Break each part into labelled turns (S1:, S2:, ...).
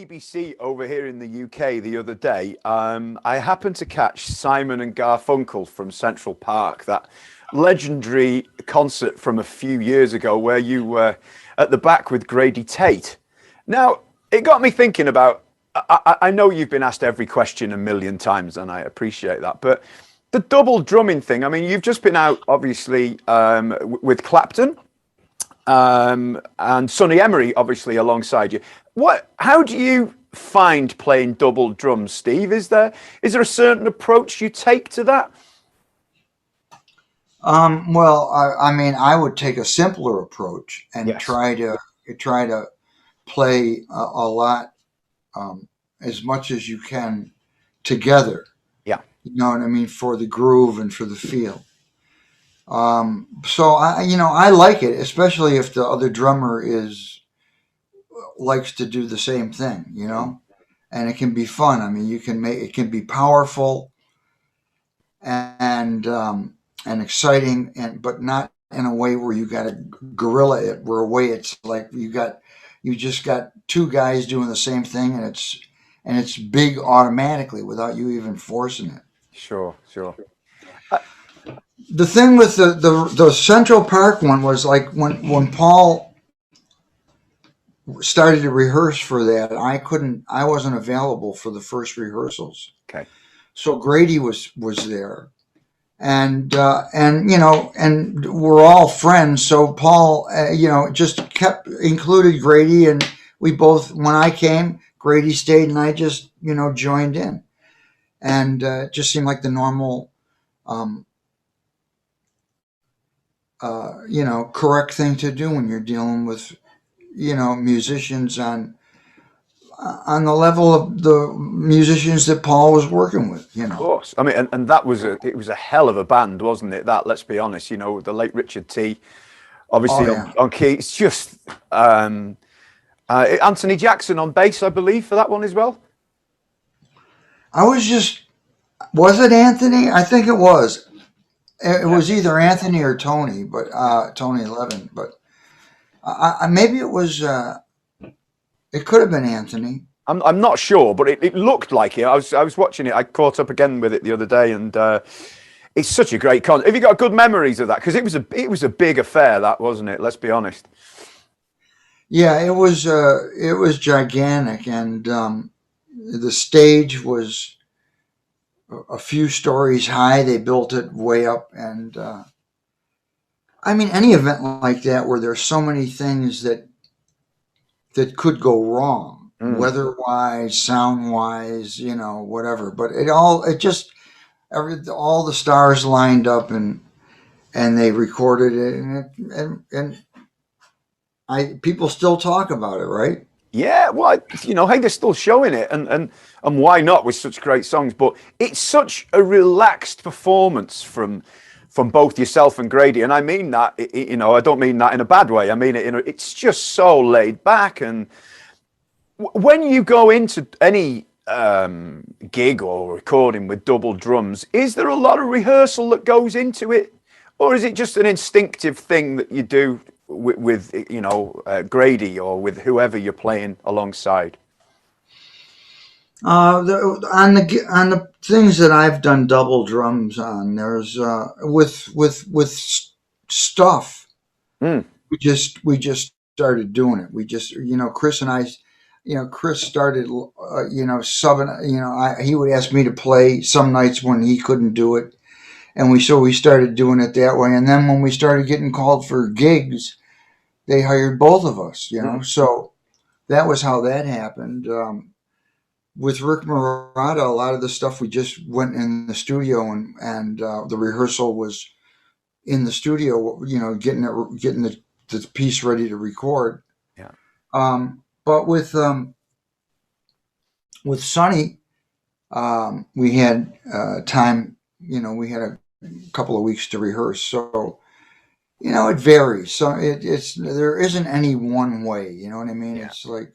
S1: BBC over here in the UK the other day, I happened to catch Simon and Garfunkel from Central Park, that legendary concert from a few years ago where you were at the back with Grady Tate. Now, it got me thinking about, I know you've been asked every question a million times, and I appreciate that, but the double drumming thing, I mean, you've just been out, obviously, with Clapton, and Sonny Emory, obviously, alongside you. How do you find playing double drums, Steve? Is there a certain approach you take to that?
S2: Well, I mean, I would take a simpler approach and
S1: Yes.
S2: try to play a lot, as much as you can together.
S1: Yeah.
S2: You know what I mean, for the groove and for the feel. So I like it, especially if the other drummer likes to do the same thing, and it can be fun. I mean, it can be powerful and exciting, but not in a way where you got to guerrilla it. Where a way it's like you just got two guys doing the same thing, and it's big automatically without you even forcing it.
S1: Sure.
S2: The thing with the Central Park one was like when Paul started to rehearse for that, I wasn't available for the first rehearsals.
S1: Okay.
S2: So Grady was there, and we're all friends. So Paul, just included Grady, and we both, when I came, Grady stayed, and I just joined in, and it just seemed like the normal. Correct thing to do when you're dealing with, musicians on the level of the musicians that Paul was working with,
S1: Of course. I mean, and that was it was a hell of a band, wasn't it? That, let's be honest, the late Richard T, obviously,
S2: Oh, yeah.
S1: on key. It's just Anthony Jackson on bass, I believe, for that one as well.
S2: Was it Anthony? I think it was. It was either Anthony or Tony, but Tony Levin. But maybe it was. It could have been Anthony.
S1: I'm not sure, but it looked like it. I was watching it. I caught up again with it the other day, and it's such a great concert. Have you got good memories of that? Because it was a big affair, that, wasn't it? Let's be honest.
S2: Yeah, it was gigantic, and the stage was a few stories high. They built it way up, and I mean, any event like that where there's so many things that could go wrong, weather-wise, sound-wise, whatever. But all the stars lined up, and they recorded it, and people still talk about it, right?
S1: Yeah, well, hey, they're still showing it, and why not with such great songs? But it's such a relaxed performance from both yourself and Grady, and I mean that. I don't mean that in a bad way. I mean it. It's just so laid back, and when you go into any gig or recording with double drums, is there a lot of rehearsal that goes into it, or is it just an instinctive thing that you do with Grady or with whoever you're playing alongside?
S2: On the things that I've done double drums on, there's with stuff. We just started doing it. We just Chris and I, Chris started subbing. He would ask me to play some nights when he couldn't do it, and we started doing it that way. And then when we started getting called for gigs, they hired both of us, so that was how that happened. With Rick Marotta, a lot of the stuff we just went in the studio, and the rehearsal was in the studio, getting the piece ready to record.
S1: Yeah.
S2: But with Sonny, we had time, we had a couple of weeks to rehearse, so it varies. So there isn't any one way. You know what I mean? Yeah. It's like,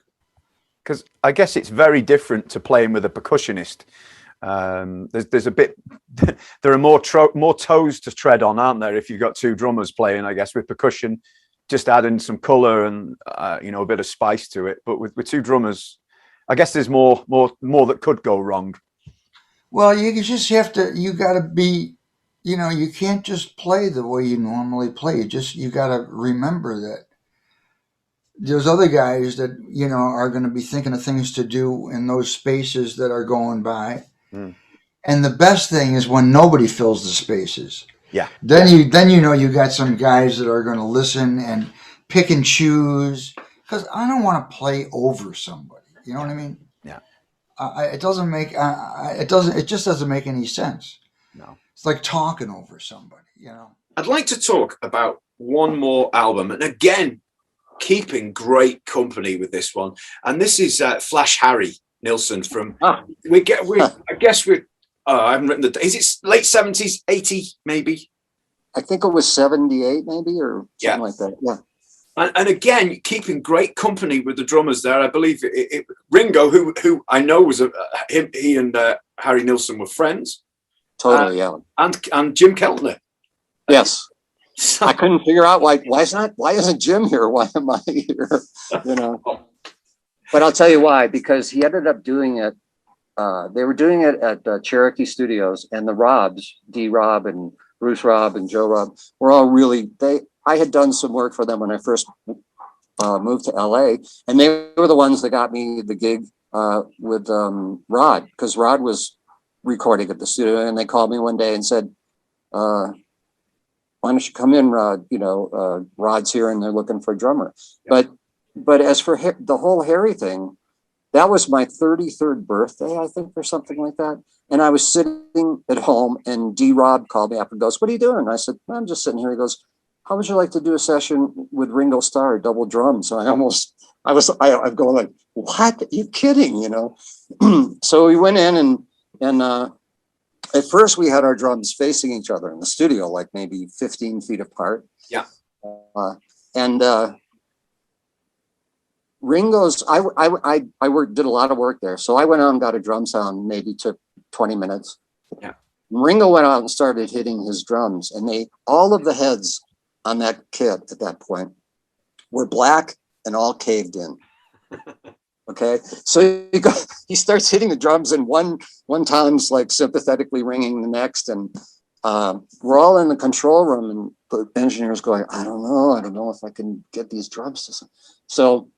S1: because I guess it's very different to playing with a percussionist. There's a bit, there are more toes to tread on, aren't there? If you've got two drummers playing, I guess with percussion, just adding some color and a bit of spice to it. But with two drummers, I guess there's more that could go wrong.
S2: Well, you just have to. You got to be. You can't just play the way you normally play. You got to remember that there's other guys that are going to be thinking of things to do in those spaces that are going by.
S1: Mm.
S2: And the best thing is when nobody fills the spaces.
S1: Yeah.
S2: Then you got some guys that are going to listen and pick and choose, because I don't want to play over somebody. You know what I mean?
S1: Yeah.
S2: It just doesn't make any sense.
S1: No.
S2: It's like talking over somebody.
S3: I'd like to talk about one more album, and again, keeping great company with this one. And this is Flash Harry Nilsson from. I haven't written is it late 70s, 80 maybe?
S4: I think it was 78 maybe, or something like that. Yeah.
S3: And again, keeping great company with the drummers there. I believe Ringo, who I know was he and Harry Nilsson were friends.
S4: Totally, yeah.
S3: And Jim Keltner.
S4: Yes. I couldn't figure out why isn't Jim here? Why am I here? But I'll tell you why, because he ended up doing it. They were doing it at Cherokee Studios, and the Robs, D. Rob and Bruce Rob and Joe Rob, were all really, I had done some work for them when I first moved to LA, and they were the ones that got me the gig with Rod, because Rod was recording at the studio, and they called me one day and said, why don't you come in, Rod? Rod's here and they're looking for a drummer. Yeah. But as for the whole Harry thing, that was my 33rd birthday, I think, or something like that. And I was sitting at home, and D. Rob called me up and goes, "What are you doing?" I said, "I'm just sitting here." He goes, "How would you like to do a session with Ringo Starr, double drums?" And I'm going like, "What? Are you kidding?" So we went in and at first we had our drums facing each other in the studio, like maybe 15 feet apart.
S3: Yeah.
S4: And Ringo's, I did a lot of work there. So I went out and got a drum sound, maybe took 20 minutes.
S3: Yeah.
S4: Ringo went out and started hitting his drums, and all of the heads on that kit at that point were black and all caved in. Okay, so he starts hitting the drums, and one time's like sympathetically ringing the next, and we're all in the control room, and the engineer's going, I don't know if I can get these drums to. So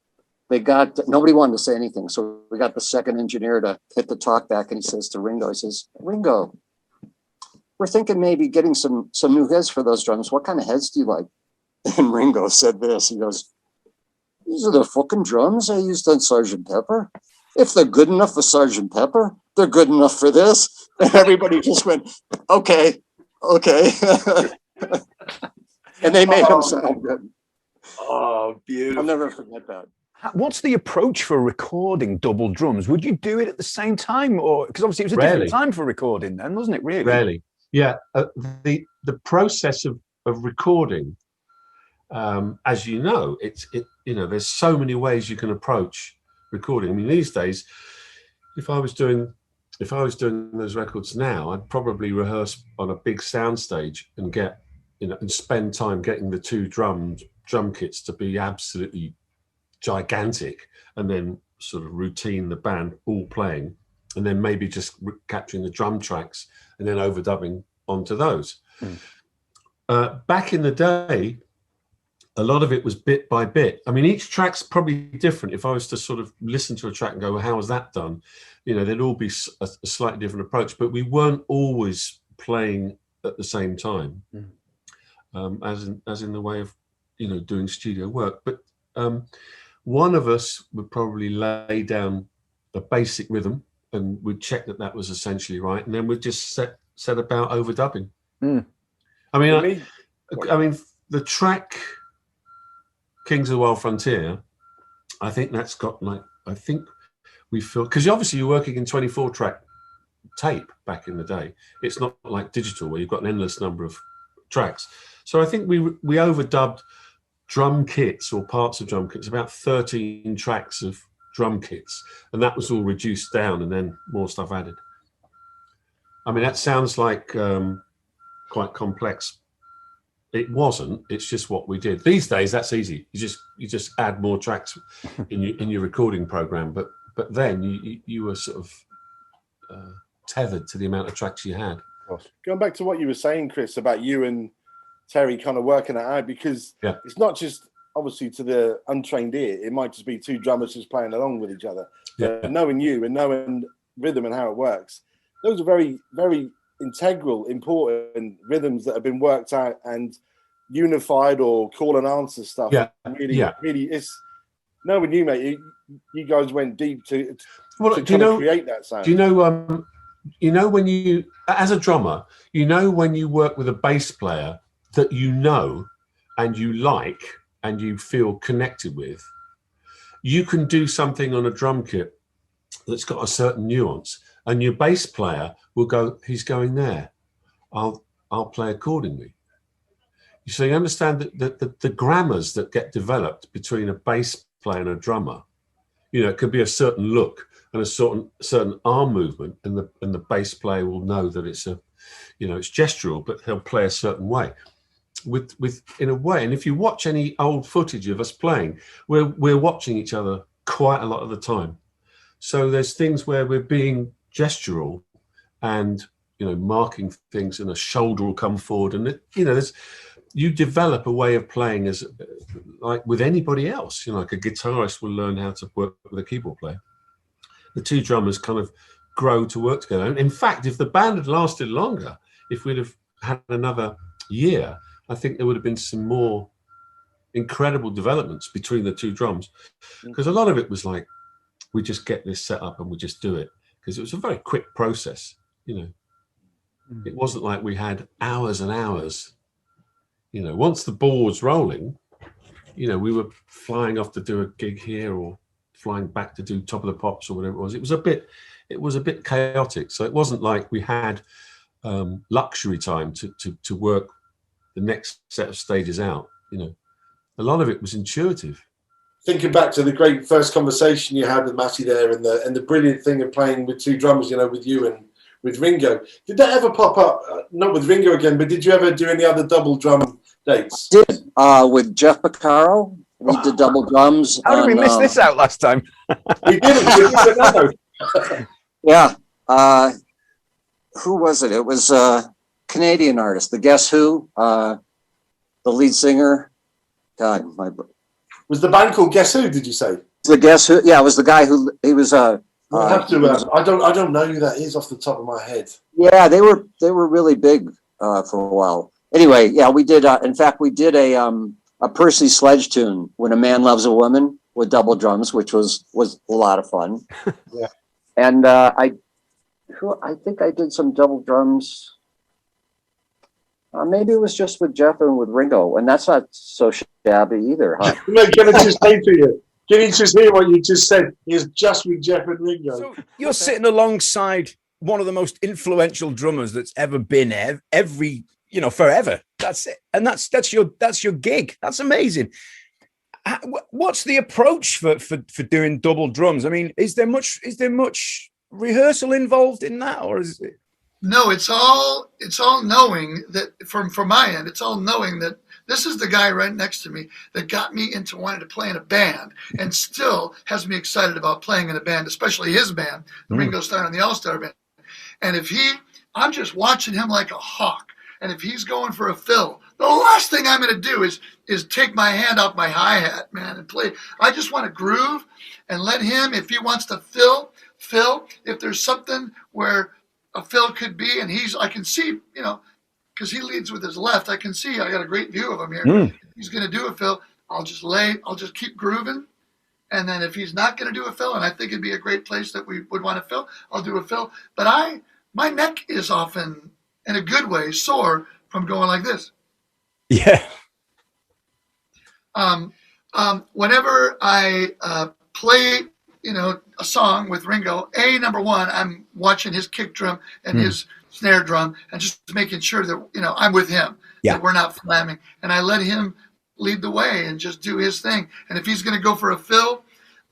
S4: nobody wanted to say anything, so we got the second engineer to hit the talk back, and he says to Ringo, he says, "Ringo, we're thinking maybe getting some new heads for those drums. What kind of heads do you like?" And Ringo said this. He goes, "These are the fucking drums I used on Sgt. Pepper. If they're good enough for Sgt. Pepper, they're good enough for this." And everybody just went, okay. And they made him sound good.
S3: Oh, beautiful.
S4: I'll never forget that.
S1: What's the approach for recording double drums? Would you do it at the same time, or because obviously it was a different time for recording then, wasn't it? Really?
S5: Rarely. Yeah. The process of recording, as you know, there's so many ways you can approach recording. I mean, these days, if I was doing those records now, I'd probably rehearse on a big soundstage and and spend time getting the two drum kits to be absolutely gigantic, and then sort of routine the band all playing, and then maybe just capturing the drum tracks and then overdubbing onto those. Back in the day, a lot of it was bit by bit. I mean, each track's probably different. If I was to sort of listen to a track and go, well, how was that done? There'd all be a slightly different approach, but we weren't always playing at the same time, as in the way of, doing studio work. But one of us would probably lay down a basic rhythm, and we'd check that was essentially right, and then we'd just set about overdubbing. I mean, the track Kings of the Wild Frontier, I think that's got we feel, because obviously you're working in 24 track tape back in the day. It's not like digital where you've got an endless number of tracks. So I think we overdubbed drum kits or parts of drum kits, about 13 tracks of drum kits, and that was all reduced down and then more stuff added. I mean, that sounds like quite complex. It wasn't. It's just what we did. These days, that's easy. You just add more tracks in your recording program. But but then you were sort of tethered to the amount of tracks you had.
S6: Going back to what you were saying, Chris, about you and Terry kind of working it out, because it's not just obviously to the untrained ear, it might just be two drummers just playing along with each other. Knowing you and knowing rhythm and how it works, those are very, very integral, important rhythms that have been worked out and unified, or call and answer stuff. Really, it's knowing you, mate. You guys went deep to create that sound.
S5: Do you know when you, as a drummer, when you work with a bass player that and you like and you feel connected with, you can do something on a drum kit that's got a certain nuance, and your bass player will go, he's going there, I'll play accordingly. So you understand that the grammars that get developed between a bass player and a drummer, it could be a certain look and a certain arm movement, and the bass player will know that it's it's gestural, but he'll play a certain way. With in a way, and if you watch any old footage of us playing, we're watching each other quite a lot of the time. So there's things where we're being gestural, and marking things, and a shoulder will come forward, and you develop a way of playing as like with anybody else. Like a guitarist will learn how to work with a keyboard player. The two drummers kind of grow to work together. And in fact, if the band had lasted longer, if we'd have had another year, I think there would have been some more incredible developments between the two drums, because a lot of it was like, we just get this set up and we just do it, because it was a very quick process. It wasn't like we had hours and hours. Once the ball was rolling, we were flying off to do a gig here, or flying back to do Top of the Pops or whatever it was. It was a bit chaotic. So it wasn't like we had luxury time to work the next set of stages out. A lot of it was intuitive.
S6: Thinking back to the great first conversation you had with Matty there, and the brilliant thing of playing with two drummers, with you and with Ringo. Did that ever pop up? Not with Ringo again, but did you ever do any other double drum dates?
S4: I did. With Jeff Beccaro, we did double drums.
S1: How did we miss this out last time?
S6: We didn't.
S4: Yeah. Who was it? It was a Canadian artist, the Guess Who, the lead singer. God,
S6: was the band called Guess Who? Did you say
S4: the Guess Who? Yeah, it was the guy who he was.
S6: I don't know who that is off the top of my head.
S4: Yeah, they were really big for a while. Anyway, yeah, we did. In fact, we did a Percy Sledge tune, "When a Man Loves a Woman," with double drums, which was a lot of fun.
S6: Yeah,
S4: and I think I did some double drums. Maybe it was just with Jeff and with Ringo, and that's not so shabby either, huh?
S6: No, can I just say to you? Can you just hear what you just said? It's just with Jeff and Ringo.
S7: So you're sitting alongside one of the most influential drummers that's ever been forever. That's it, and that's your gig. That's amazing. What's the approach for doing double drums? I mean, is there much rehearsal involved in that, or is it?
S8: No, it's all knowing that from my end, it's all knowing that this is the guy right next to me that got me into wanting to play in a band, and still has me excited about playing in a band, especially his band, the Ringo Starr and the Allstar Band. And I'm just watching him like a hawk. And if he's going for a fill, the last thing I'm going to do is take my hand off my hi-hat, man, and play. I just want to groove and let him, if he wants to fill. If there's something where a fill could be, and I can see, because he leads with his left, I can see, I got a great view of him here. If he's going to do a fill, I'll just keep grooving. And then if he's not going to do a fill, and I think it'd be a great place that we would want to fill, I'll do a fill. But my neck is often, in a good way, sore from going like this.
S7: Yeah.
S8: Whenever I play, a song with Ringo, number one, I'm watching his kick drum and his snare drum, and just making sure that, I'm with him, that we're not flamming. And I let him lead the way and just do his thing. And if he's going to go for a fill,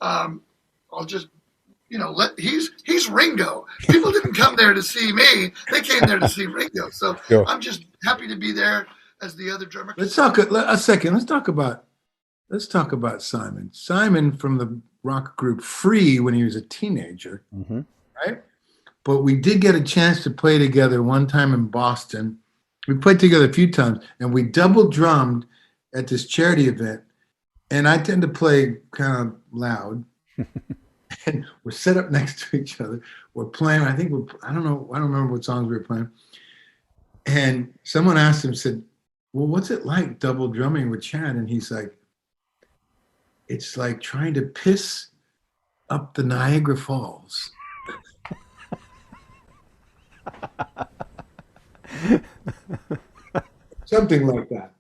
S8: I'll just, he's Ringo. People didn't come there to see me. They came there to see Ringo. So sure. I'm just happy to be there as the other drummer.
S9: Let's talk a second. Let's talk about Simon. Simon, from rock group Free when he was a teenager,
S7: Mm-hmm.
S9: right? But we did get a chance to play together one time in Boston. We played together a few times, and we double drummed at this charity event. And I tend to play kind of loud. And we're set up next to each other. We're playing, I don't remember what songs we were playing. And someone asked him, said, well, what's it like double drumming with Chad? And he's like, it's like trying to piss up the Niagara Falls. Something like that.